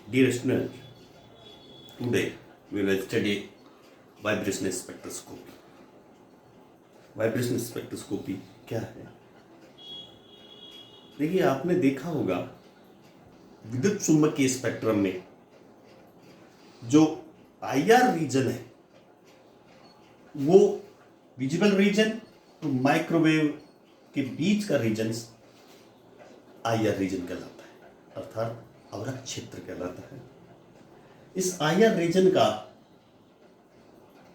Dear student, today we will study vibration spectroscopy. Vibration spectroscopy क्या है? देखिए, आपने देखा होगा विद्युत चुंबकीय स्पेक्ट्रम में जो आईआर रीजन है वो विजिबल रीजन तो माइक्रोवेव के बीच का रीजन आईआर रीजन कहलाता है, अर्थात अवरक्त क्षेत्र कहलाता है। इस आईआर रीजन का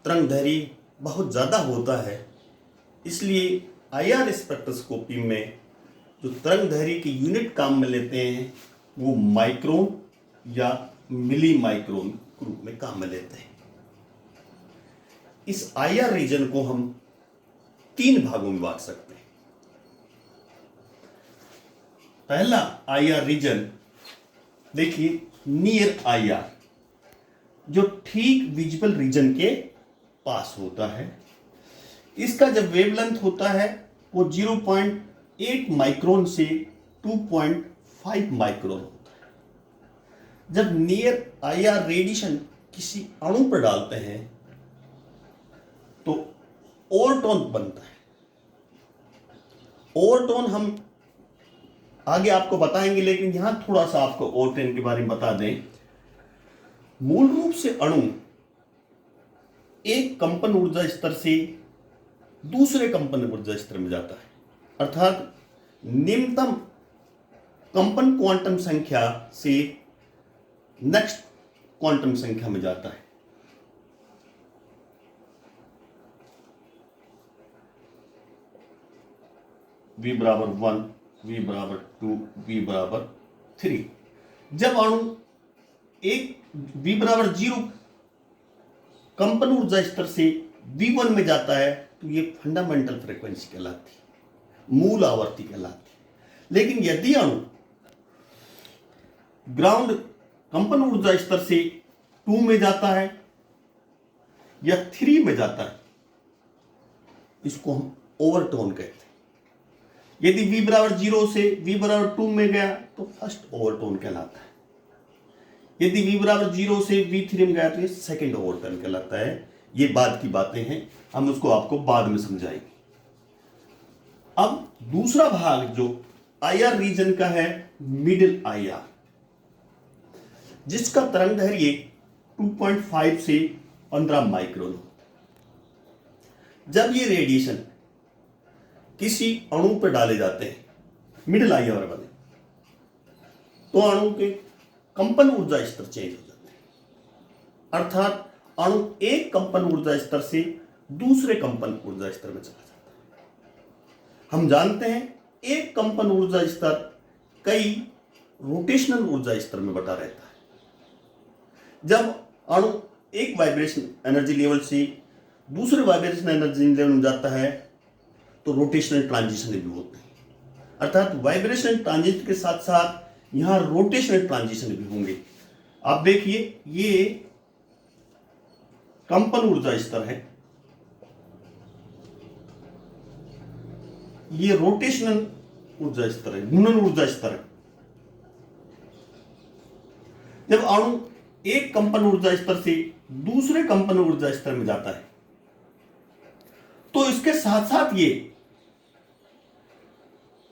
तरंगदैर्घ्य बहुत ज्यादा होता है, इसलिए आईआर स्पेक्ट्रोस्कोपी में जो तरंगदैर्घ्य की यूनिट काम में लेते हैं वो माइक्रोन या मिली माइक्रोन के रूप में काम में लेते हैं। इस आईआर रीजन को हम 3 भागों में बांट सकते हैं। पहला आईआर रीजन देखिए, नियर आईआर, जो ठीक विजिबल रीजन के पास होता है। इसका जब वेवलेंथ होता है वो 0.8 माइक्रोन से 2.5 माइक्रोन होता है। जब नियर आईआर रेडिएशन किसी अणु पर डालते हैं तो ओवरटोन बनता है। ओवरटोन हम आगे आपको बताएंगे, लेकिन यहां थोड़ा सा आपको ओवरटोन के बारे में बता दें। मूल रूप से अणु एक कंपन ऊर्जा स्तर से दूसरे कंपन ऊर्जा स्तर में जाता है, अर्थात निम्नतम कंपन क्वांटम संख्या से नेक्स्ट क्वांटम संख्या में जाता है। V बराबर 1, V बराबर 2, V बराबर 3। जब अणु एक V बराबर 0 कंपन ऊर्जा स्तर से V1 में जाता है तो ये फंडामेंटल फ्रीक्वेंसी कहलाती है, मूल आवर्ती कहलाती है। लेकिन यदि अणु ग्राउंड कंपन ऊर्जा स्तर से 2 में जाता है या 3 में जाता है, इसको हम ओवरटोन कहते हैं। यदि V बराबर 0 से V बराबर 2 में गया तो फर्स्ट ओवरटोन कहलाता है। यदि V बराबर 0 से V3 में गया तो ये सेकेंड ओवरटोन कहलाता है। ये बाद की बातें हैं, हम उसको आपको बाद में समझाएंगे। अब दूसरा भाग जो आईआर रीजन का है, मिडिल आईआर, जिसका तरंगदैर्घ्य 2.5 से 15 माइक्रोन होता है। जब ये रेडिएशन किसी अणु पर डाले जाते हैं मिडिल आईआर वाले, तो अणु के कंपन ऊर्जा स्तर चेंज हो जाते हैं, अर्थात अणु एक कंपन ऊर्जा स्तर से दूसरे कंपन ऊर्जा स्तर में चला जाता है। हम जानते हैं एक कंपन ऊर्जा स्तर कई रोटेशनल ऊर्जा स्तर में बटा रहता है। जब अणु एक वाइब्रेशन एनर्जी लेवल से दूसरे वाइब्रेशन एनर्जी लेवल में जाता है तो रोटेशनल ट्रांजिशन भी होते हैं, अर्थात वाइब्रेशन ट्रांजिशन के साथ साथ यहां रोटेशनल ट्रांजिशन भी होंगे। आप देखिए, ये कंपन ऊर्जा स्तर है, ये रोटेशनल ऊर्जा स्तर है, घूर्णन ऊर्जा स्तर है। जब अणु एक कंपन ऊर्जा स्तर से दूसरे कंपन ऊर्जा स्तर में जाता है तो इसके साथ साथ ये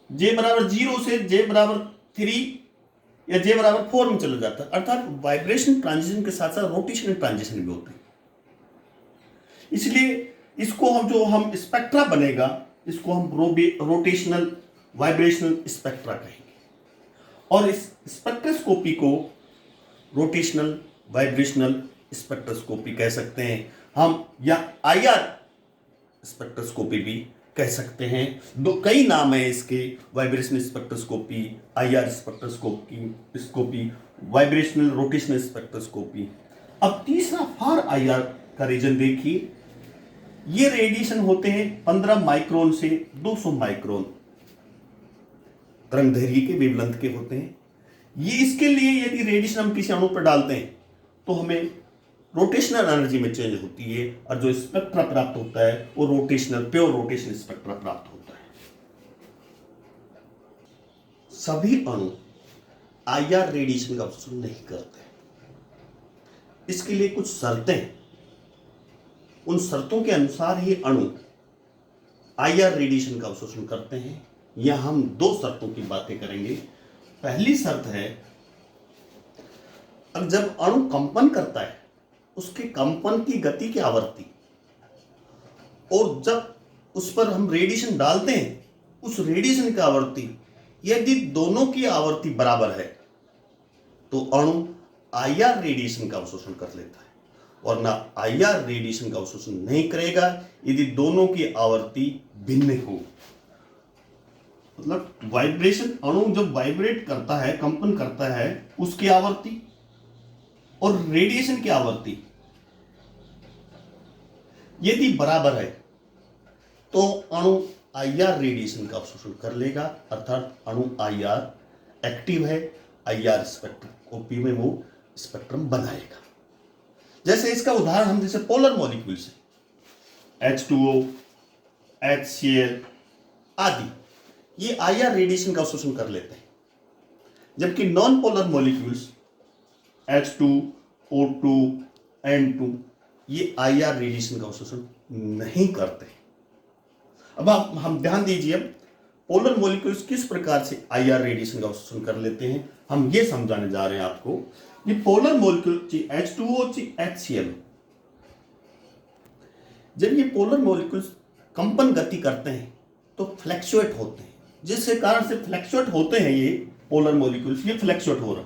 J बराबर 0 से J बराबर 3 या J बराबर 4 में चला जाता है, अर्थात वाइब्रेशन ट्रांजिशन के साथ साथ रोटेशनल ट्रांजिशन भी होते हैं। इसलिए इसको हम स्पेक्ट्रा बनेगा, इसको हम रोटेशनल वाइब्रेशनल स्पेक्ट्रा कहेंगे। और इस स्पेक्ट्रोस्कोपी को रोटेशनल वाइब्रेशनल स्पेक्ट्रोस्कोपी कह सकते हैं हम, या आईआर स्पेक्ट्रोस्कोपी भी कह सकते हैं। कई नाम है इसके, vibrational spectroscopy, IR spectroscopy, vibrational rotational spectroscopy. अब तीसरा फार आईआर का रीजन देखिए, ये रेडिएशन होते हैं 15 माइक्रोन से 200 माइक्रोन तरंगदैर्घ्य के वेवलेंथ के होते हैं। ये इसके लिए यदि रेडिएशन हम किसी अणु पर डालते हैं तो हमें रोटेशनल एनर्जी में चेंज होती है, और जो स्पेक्ट्रा प्राप्त होता है वो प्योर रोटेशनल स्पेक्ट्रा प्राप्त होता है। सभी अणु आईआर रेडिएशन का अवशोषण नहीं करते, इसके लिए कुछ शर्तें, उन शर्तों के अनुसार ये अणु आईआर रेडिएशन का अवशोषण करते हैं। यह हम दो शर्तों की बातें करेंगे। पहली शर्त है, अब जब अणु कंपन करता है उसके कंपन की गति की आवृत्ति, और जब उस पर हम रेडिएशन डालते हैं उस रेडिएशन की आवृत्ति, यदि दोनों की आवृत्ति बराबर है तो अणु आईआर रेडिएशन का अवशोषण कर लेता है, और ना आईआर रेडिएशन का अवशोषण नहीं करेगा यदि दोनों की आवृत्ति भिन्न हो। मतलब वाइब्रेशन, अणु जब वाइब्रेट करता है, कंपन करता है, उसकी आवृत्ति और रेडिएशन की आवृत्ति यदि बराबर है तो अणु आईआर रेडिएशन का अवशोषण कर लेगा, अर्थात अणु आईआर एक्टिव है, आईआर स्पेक्ट्रम ओपी में वो स्पेक्ट्रम बनाएगा। जैसे इसका उदाहरण हम जैसे पोलर मॉलिक्यूल्स है, H2O, HCl आदि, ये आईआर रेडिएशन का अवशोषण कर लेते हैं, जबकि non polar molecules H2, O2, N2 ये आईआर रेडिएशन का अवशोषण नहीं करते। अब हम ध्यान दीजिए, पोलर मॉलिक्यूल्स किस प्रकार से आईआर रेडिएशन का अवशोषण कर लेते हैं, हम ये समझाने जा रहे हैं आपको। ये पोलर मॉलिक्यूल H2O, HCl, जब ये पोलर मॉलिक्यूल्स कंपन गति करते हैं तो फ्लैक्चुएट होते हैं, जिसके कारण से फ्लैक्चुएट होते हैं ये पोलर मॉलिक्यूल्स, ये फ्लैक्चुएट हो रहा,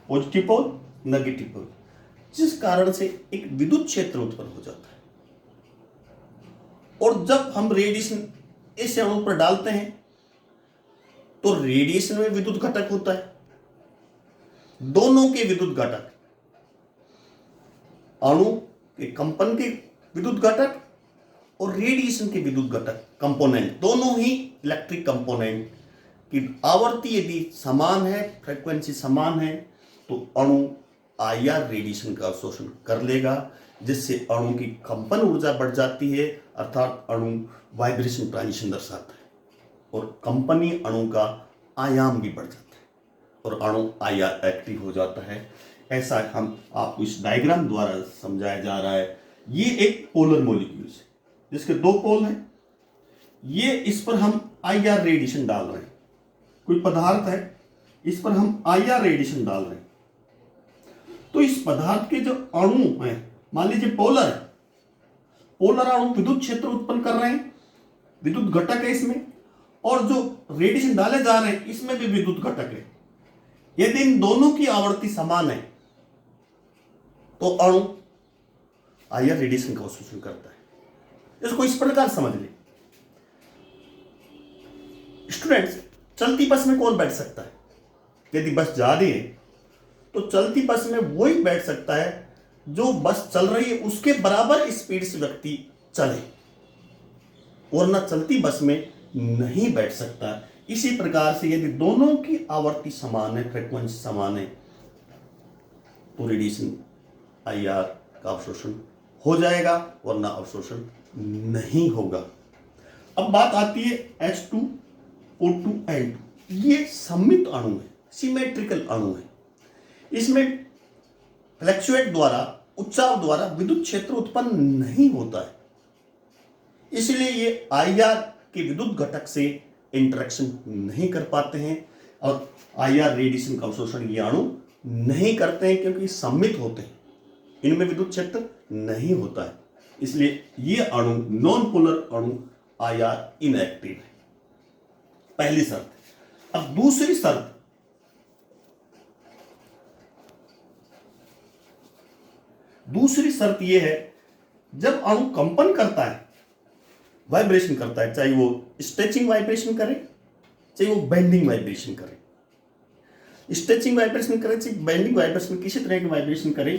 पॉजिटिव पोल, नेगेटिव पोल, जिस कारण से एक विद्युत क्षेत्र उत्पन्न हो जाता है। और जब हम रेडिएशन इस अणु पर डालते हैं तो रेडिएशन में विद्युत घटक होता है। दोनों के विद्युत घटक, अणु के कंपन के विद्युत घटक और रेडिएशन के विद्युत घटक कंपोनेंट, दोनों ही इलेक्ट्रिक कंपोनेंट की आवृत्ति यदि समान है, फ्रीक्वेंसी समान है, तो अणु आईआर रेडिएशन का अवशोषण कर लेगा, जिससे अणु की कंपन ऊर्जा बढ़ जाती है, अर्थात अणु वाइब्रेशन ट्रांजिशन दर्शाता है, और कंपनी अणु का आयाम भी बढ़ जाता है और अणु आईआर एक्टिव हो जाता है। ऐसा हम आपको इस डायग्राम द्वारा समझाया जा रहा है। ये एक पोलर मॉलिक्यूल्स है जिसके दो पोल हैं, ये इस पर हम आईआर रेडिएशन डाल रहे हैं, कोई पदार्थ है इस पर हम आईआर रेडिएशन डाल रहे हैं, तो इस पदार्थ के जो अणु हैं, मान लीजिए पोलर है, पोलर अणु विद्युत क्षेत्र उत्पन्न कर रहे हैं, विद्युत घटक है इसमें, और जो रेडिएशन डाले जा रहे हैं इसमें भी विद्युत घटक है। यदि इन दोनों की आवृत्ति समान है तो अणु आईआर रेडिएशन का अवशोषण करता है। इसको इस प्रकार समझ ले स्टूडेंट्स, चलती बस में कौन बैठ सकता है? यदि बस जा रही है तो चलती बस में वही बैठ सकता है जो बस चल रही है उसके बराबर स्पीड से व्यक्ति चले, वरना चलती बस में नहीं बैठ सकता। इसी प्रकार से यदि दोनों की आवृत्ति समान है, फ्रीक्वेंसी समान है, तो रेडिएशन आईआर का अवशोषण हो जाएगा, वरना अवशोषण नहीं होगा। अब बात आती है H2, O2, N2, ये सममित अणु है, सिमेट्रिकल अणु है। इसमें फ्लैक्चुएट द्वारा, उच्चाव द्वारा विद्युत क्षेत्र उत्पन्न नहीं होता है, इसलिए ये आईआर के विद्युत घटक से इंटरेक्शन नहीं कर पाते हैं और आईआर रेडिएशन का अवशोषण ये अणु नहीं करते हैं, क्योंकि सममित होते हैं, इनमें विद्युत क्षेत्र नहीं होता है, इसलिए ये अणु नॉन पोलर अणु आईआर इनएक्टिव है। पहली शर्त। अब दूसरी शर्त, दूसरी शर्त यह है, जब अणु कंपन करता है, वाइब्रेशन करता है, चाहे वो स्ट्रेचिंग वाइब्रेशन करे, चाहे वो बेंडिंग वाइब्रेशन करे, स्ट्रेचिंग वाइब्रेशन करे, चाहे बेंडिंग वाइब्रेशन, किसी तरह की वाइब्रेशन करे,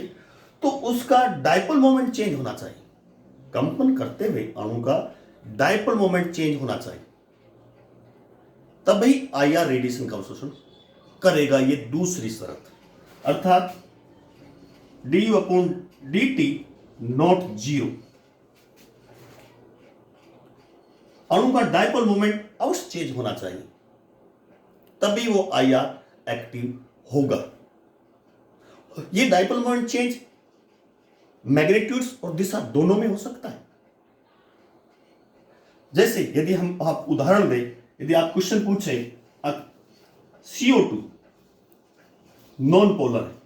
तो उसका डायपोल मोमेंट चेंज होना चाहिए। कंपन करते हुए अणु का डायपोल मोमेंट चेंज होना चाहिए, तभी आईआर रेडिएशन का अवशोषण करेगा। ये दूसरी शर्त, अर्थात du/dt नॉट 0। अणु का डायपोल मोमेंट अवश्य चेंज होना चाहिए, तभी वो आईआर एक्टिव होगा। ये डाइपोल मोमेंट चेंज मैग्नीट्यूड्स और दिशा दोनों में हो सकता है। जैसे यदि हम आप उदाहरण दें, यदि आप क्वेश्चन पूछे CO2 नॉन पोलर है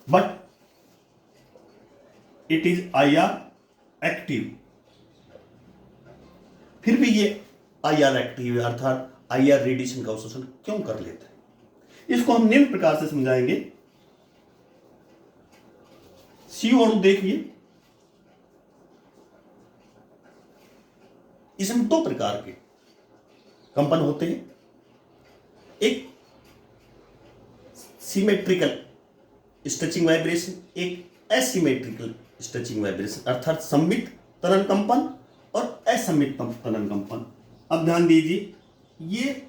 but it is IR active, फिर भी ये IR एक्टिव है, अर्थात IR रेडिएशन का अवशोषण क्यों कर लेता है। इसको हम निम्न प्रकार से समझाएंगे। CO अणु देखिए, इसमें दो प्रकार के कंपन होते हैं, एक सिमेट्रिकल स्ट्रेचिंग वाइब्रेशन, एक एसिमेट्रिकल स्ट्रेचिंग वाइब्रेशन, अर्थात सममित त्वरण कंपन और असममित त्वरण कंपन। अब ध्यान दीजिए, ये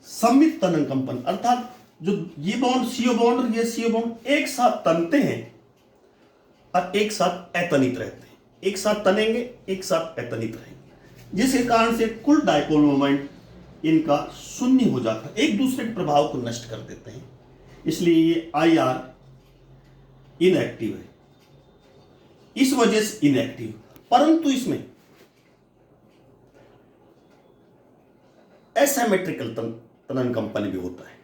सममित त्वरण कंपन अर्थात जो ये बॉन्ड CO बॉन्ड और ये CO बॉन्ड एक साथ तनते हैं और एक साथ अतनित रहते हैं, एक साथ तनेंगे एक साथ अतनित रहेंगे, जिसके कारण से कुल डाइपोल मोमेंट इनका शून्य हो जाता है, एक दूसरे के प्रभाव को नष्ट कर देते हैं। इसलिए ये IR इनएक्टिव है, इस वजह से इनएक्टिव। परंतु इसमें एसिमेट्रिकल त्वरण कंपन भी होता है।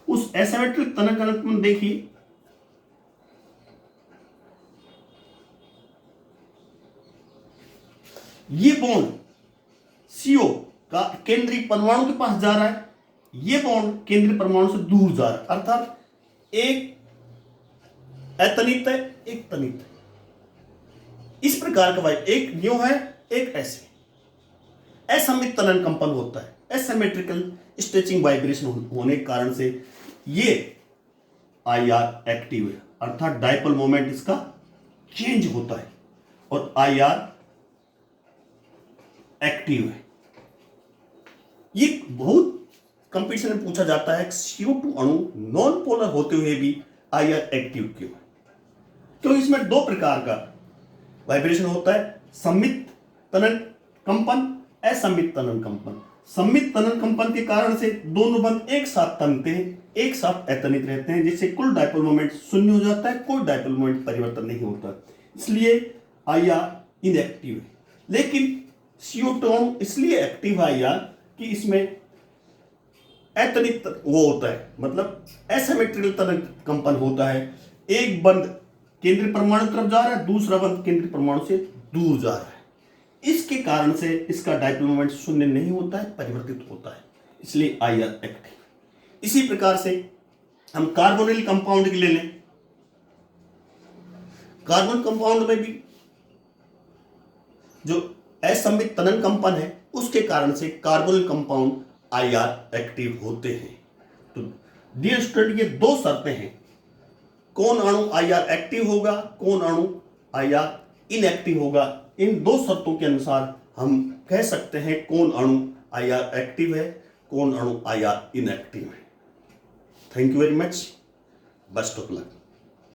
उस एसिमेट्रिक त्वरण कंपन देखिए, ये बॉन्ड CO का केंद्रीय परमाणु के पास जा रहा है, ये बॉन्ड केंद्रीय परमाणु से दूर जा रहा है, अर्थात एक अतनित है एक तनित है। इस प्रकार का एक यूं है एक ऐसे। असममित त्वरण कंपन होता है, एसिमेट्रिकल स्ट्रेचिंग वाइब्रेशन होने के कारण से ये IR एक्टिव है, अर्थात डाइपोल मोमेंट इसका चेंज होता है और IR एक्टिव है। ये बहुत कंपटीशन में पूछा जाता है, CO2 अणु नॉन पोलर होते हुए भी IR एक्टिव क्यों है? क्योंकि इसमें दो प्रकार का वाइब्रेशन होता है, सममित त्वरण कंपन, असममित त्वरण कंपन। सममित त्वरण कंपन के कारण से दोनों बंद एक साथ तनते हैं, एक साथ अतनित रहते हैं, जिससे कुल डाइपोल मोमेंट शून्य हो जाता है, कोई डाइपोल मोमेंट परिवर्तन नहीं होता, इसलिए IR इनएक्टिव है। लेकिन CO2 अणु इसलिए एक्टिव है IR कि इसमें अतनित वो होता है, मतलब एसिमेट्रिकल त्वरण कंपन होता है, एक बंद केंद्रीय परमाणु तरफ जा रहा है, दूसरा बंद केंद्रीय परमाणु से दूर जा रहा है। इसके कारण से इसका डाइपोल मोमेंट शून्य नहीं होता है, परिवर्तित होता है, इसलिए IR एक्टिव। इसी प्रकार से हम कार्बोनिल कंपाउंड ले लें, कार्बन कंपाउंड में भी जो असममित त्वरण कंपन है उसके कारण से कार्बोनिल कंपाउंड IR एक्टिव होते हैं। तो डियर स्टूडेंट, ये दो शर्तें हैं, कौन अणु IR एक्टिव होगा, कौन अणु IR इनएक्टिव होगा। इन दो शर्तों के अनुसार हम कह सकते हैं कौन अणु IR एक्टिव है, कौन अणु IR इनएक्टिव है। Thank you very much, best of luck.